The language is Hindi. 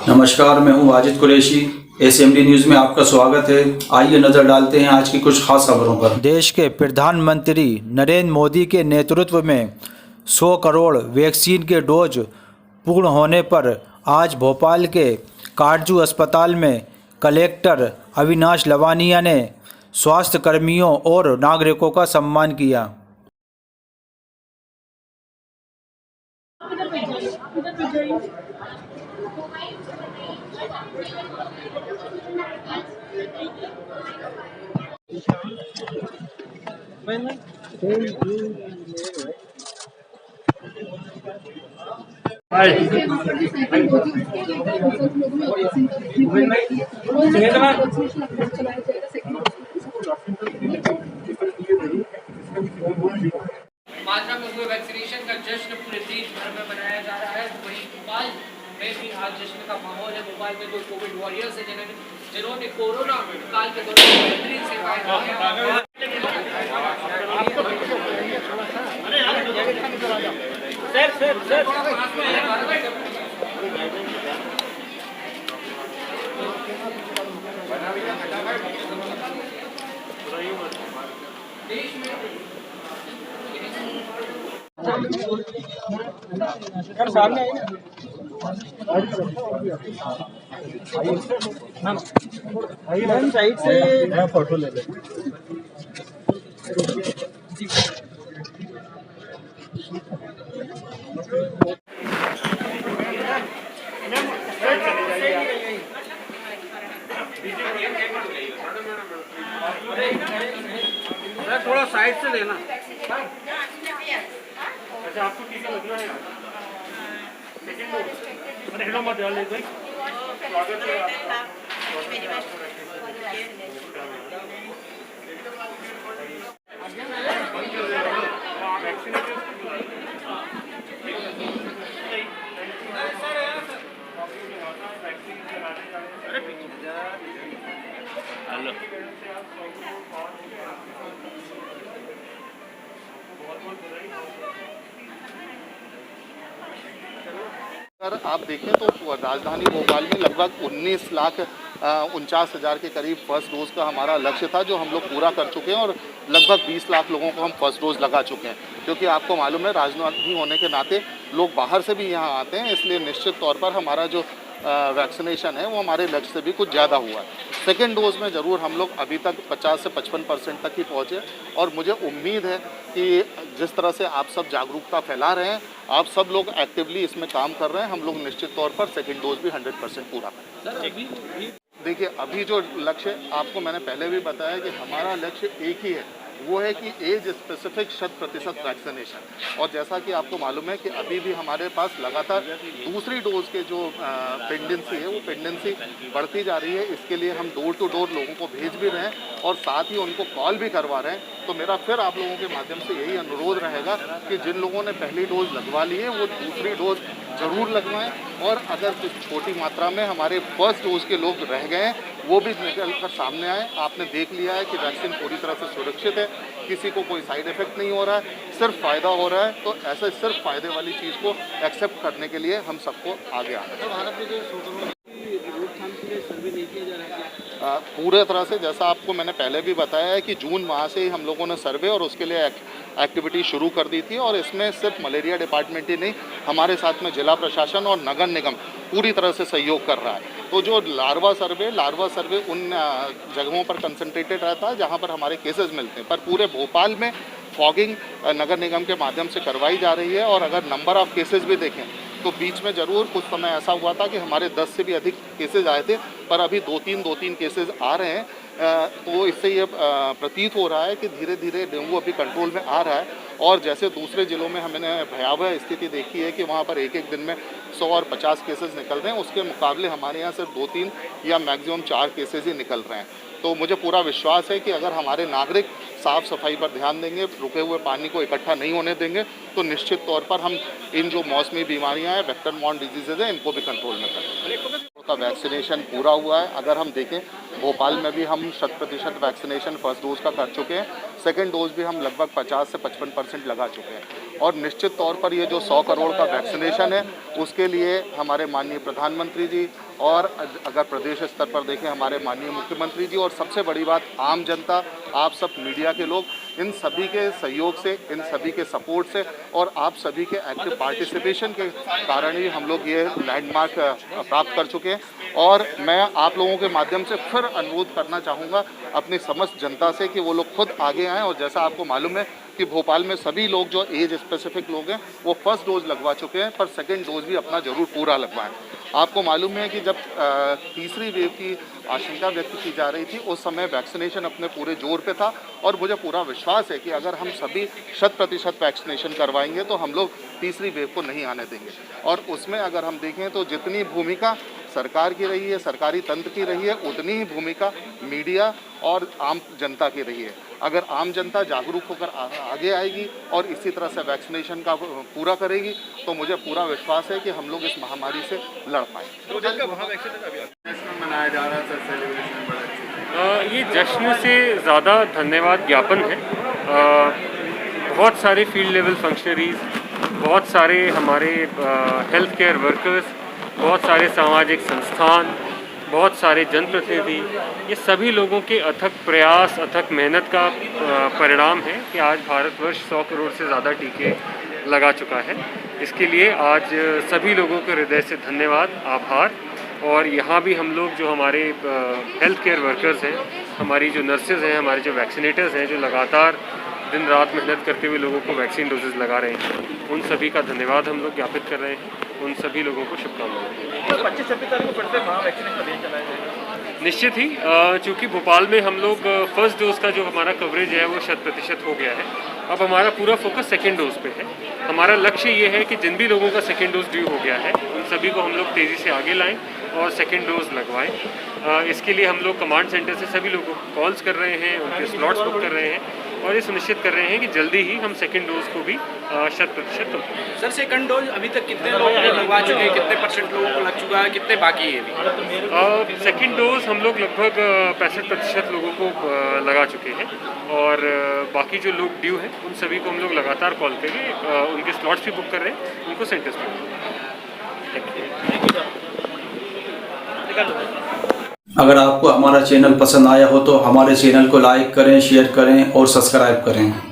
नमस्कार, मैं हूं वाजिद कुरैशी। एसएमडी न्यूज़ में आपका स्वागत है। आइए नज़र डालते हैं आज की कुछ खास खबरों पर। देश के प्रधानमंत्री नरेंद्र मोदी के नेतृत्व में 100 करोड़ वैक्सीन के डोज पूर्ण होने पर आज भोपाल के काटजू अस्पताल में कलेक्टर अविनाश लवानिया ने स्वास्थ्य कर्मियों और नागरिकों का सम्मान किया। मात्रा में हुए वैक्सीनेशन का जश्न पूरे देश भर में मनाया जा रहा है। वहीं भोपाल में भी आज जश्न का माहौल है। भोपाल में दो कोविड वॉरियर्स हैं जिन्होंने कोरोना काल के दौरान बेहतरीन सेवाएं दी देश में। सामने आइए साइड से फोटो ले ले। थोड़ा साइड से लेना। अच्छा आपको टीका लग रहा है सेकंड डोज मैंने हेलो मत डाल दे स्वागत है आपका। हेलो अगर आप देखें तो राजधानी भोपाल में लगभग 19,49,000 के करीब फर्स्ट डोज का हमारा लक्ष्य था, जो हम लोग पूरा कर चुके हैं और लगभग 20 लाख लोगों को हम फर्स्ट डोज लगा चुके हैं। क्योंकि आपको मालूम है राजधानी होने के नाते लोग बाहर से भी यहाँ आते हैं, इसलिए निश्चित तौर पर हमारा जो वैक्सीनेशन है वो हमारे लक्ष्य से भी कुछ ज़्यादा हुआ है। सेकेंड डोज में ज़रूर हम लोग अभी तक 50 से 55% तक ही पहुँचे और मुझे उम्मीद है कि जिस तरह से आप सब जागरूकता फैला रहे हैं, आप सब लोग एक्टिवली इसमें काम कर रहे हैं, हम लोग निश्चित तौर पर सेकेंड डोज भी 100% पूरा करें। देखिए अभी जो लक्ष्य आपको मैंने पहले भी बताया कि हमारा लक्ष्य एक ही है, वो है कि एज स्पेसिफिक 100% वैक्सीनेशन। और जैसा कि आपको मालूम है कि अभी भी हमारे पास लगातार दूसरी डोज के जो पेंडेंसी है वो पेंडेंसी बढ़ती जा रही है। इसके लिए हम डोर टू डोर लोगों को भेज भी रहे हैं और साथ ही उनको कॉल भी करवा रहे हैं। तो मेरा फिर आप लोगों के माध्यम से यही अनुरोध रहेगा कि जिन लोगों ने पहली डोज लगवा ली है वो दूसरी डोज ज़रूर लगवाएं। और अगर कुछ छोटी मात्रा में हमारे फर्स्ट डोज के लोग रह गए हैं वो भी निकल कर सामने आए। आपने देख लिया है कि वैक्सीन पूरी तरह से सुरक्षित है, किसी को कोई साइड इफेक्ट नहीं हो रहा है, सिर्फ फ़ायदा हो रहा है। तो ऐसे सिर्फ फ़ायदे वाली चीज़ को एक्सेप्ट करने के लिए हम सबको आगे आना है। भारत में जो रोकथाम के लिए सर्वे नहीं किया जा रहा है पूरे तरह से, जैसा आपको मैंने पहले भी बताया है कि जून माह से ही हम लोगों ने सर्वे और उसके लिए एक्टिविटी शुरू कर दी थी। और इसमें सिर्फ मलेरिया डिपार्टमेंट ही नहीं, हमारे साथ में जिला प्रशासन और नगर निगम पूरी तरह से सहयोग कर रहा है। तो जो लार्वा सर्वे उन जगहों पर कंसंट्रेटेड रहता है जहाँ पर हमारे केसेस मिलते हैं, पर पूरे भोपाल में फॉगिंग नगर निगम के माध्यम से करवाई जा रही है। और अगर नंबर ऑफ़ केसेस भी देखें तो बीच में ज़रूर कुछ समय ऐसा हुआ था कि हमारे 10 से भी अधिक केसेस आए थे, पर अभी दो तीन केसेस आ रहे हैं। तो इससे ये प्रतीत हो रहा है कि धीरे धीरे डेंगू अभी कंट्रोल में आ रहा है। और जैसे दूसरे ज़िलों में हमने भयावह स्थिति देखी है कि वहाँ पर एक दिन में 100 और 50 केसेस निकल रहे हैं, उसके मुकाबले हमारे यहाँ सिर्फ 2-3 या मैक्सिमम 4 केसेस ही निकल रहे हैं। तो मुझे पूरा विश्वास है कि अगर हमारे नागरिक साफ़ सफाई पर ध्यान देंगे, रुके हुए पानी को इकट्ठा नहीं होने देंगे, तो निश्चित तौर पर हम इन जो मौसमी बीमारियां हैं, वेक्टर बॉर्न डिजीजेज हैं, इनको भी कंट्रोल में करें। का वैक्सीनेशन पूरा हुआ है। अगर हम देखें भोपाल में भी हम 100% वैक्सीनेशन फर्स्ट डोज का कर चुके हैं। सेकेंड डोज भी हम लगभग 50 से 55% लगा चुके हैं। और निश्चित तौर पर ये जो 100 करोड़ का वैक्सीनेशन है उसके लिए हमारे माननीय प्रधानमंत्री जी और अगर प्रदेश स्तर पर देखें हमारे माननीय मुख्यमंत्री जी और सबसे बड़ी बात आम जनता, आप सब मीडिया के लोग, इन सभी के सहयोग से, इन सभी के सपोर्ट से और आप सभी के एक्टिव पार्टिसिपेशन के कारण ही हम लोग ये लैंडमार्क प्राप्त कर चुके हैं। और मैं आप लोगों के माध्यम से फिर अनुरोध करना चाहूँगा अपनी समस्त जनता से कि वो लोग खुद आगे आएँ। और जैसा आपको मालूम है कि भोपाल में सभी लोग जो एज स्पेसिफिक लोग हैं वो फर्स्ट डोज लगवा चुके हैं, पर सेकेंड डोज भी अपना ज़रूर पूरा लगवाएं। आपको मालूम है कि जब तीसरी वेव की आशंका व्यक्त की जा रही थी उस समय वैक्सीनेशन अपने पूरे जोर पे था और मुझे पूरा विश्वास है कि अगर हम सभी 100% वैक्सीनेशन करवाएंगे तो हम लोग तीसरी वेव को नहीं आने देंगे। और उसमें अगर हम देखें तो जितनी भूमिका सरकार की रही है, सरकारी तंत्र की रही है, उतनी ही भूमिका मीडिया और आम जनता की रही है। अगर आम जनता जागरूक होकर आगे आएगी और इसी तरह से वैक्सीनेशन का पूरा करेगी तो मुझे पूरा विश्वास है कि हम लोग इस महामारी से लड़ पाएंगे। मनाया जा रहा था सेलिब्रेशन बड़ा अच्छा। ये जश्न से ज़्यादा धन्यवाद ज्ञापन है। बहुत सारे फील्ड लेवल फंक्शनरीज, बहुत सारे हमारे हेल्थ केयर वर्कर्स, बहुत सारे सामाजिक संस्थान, बहुत सारे जनप्रतिनिधि, ये सभी लोगों के अथक प्रयास, अथक मेहनत का परिणाम है कि आज भारतवर्ष 100 करोड़ से ज़्यादा टीके लगा चुका है। इसके लिए आज सभी लोगों को हृदय से धन्यवाद, आभार। और यहाँ भी हम लोग जो हमारे हेल्थ केयर वर्कर्स हैं, हमारी जो नर्सेज हैं, हमारे जो वैक्सीनेटर्स हैं, जो लगातार दिन रात मेहनत करते हुए लोगों को वैक्सीन डोजेज़ लगा रहे हैं, उन सभी का धन्यवाद हम लोग ज्ञापित कर रहे हैं। उन सभी लोगों को शुभकामनाएं। 25-26 तारीख को फिर से वहाँ वैक्सीनेशन अभियान चलाया जाएगा। निश्चित ही, चूँकि भोपाल में हम लोग फर्स्ट डोज का जो हमारा कवरेज है वो 100% हो गया है। अब हमारा पूरा फोकस सेकेंड डोज पे है। हमारा लक्ष्य ये है कि जिन भी लोगों का सेकेंड डोज ड्यू हो गया है उन सभी को हम लोग तेज़ी से आगे लाएं और सेकेंड डोज लगवाएं। इसके लिए हम लोग कमांड सेंटर से सभी लोगों को कॉल्स कर रहे हैं, उनके स्लॉट्स बुक कर रहे हैं और ये सुनिश्चित कर रहे हैं कि जल्दी ही हम सेकेंड डोज को भी 100% कंप्लीट। सर, सेकंड डोज अभी तक कितने लोग लगवा चुके हैं, कितने % लोगों को लग चुका है, कितने बाकी है अभी? सेकेंड डोज हम लोग लगभग 65% लोगों को लगा चुके हैं और बाकी जो लोग ड्यू हैं उन सभी को हम लोग लगातार कॉल करके उनके स्लॉट्स भी बुक कर रहे हैं, उनको सेंटर्स पे। अगर आपको हमारा चैनल पसंद आया हो तो हमारे चैनल को लाइक करें, शेयर करें और सब्सक्राइब करें।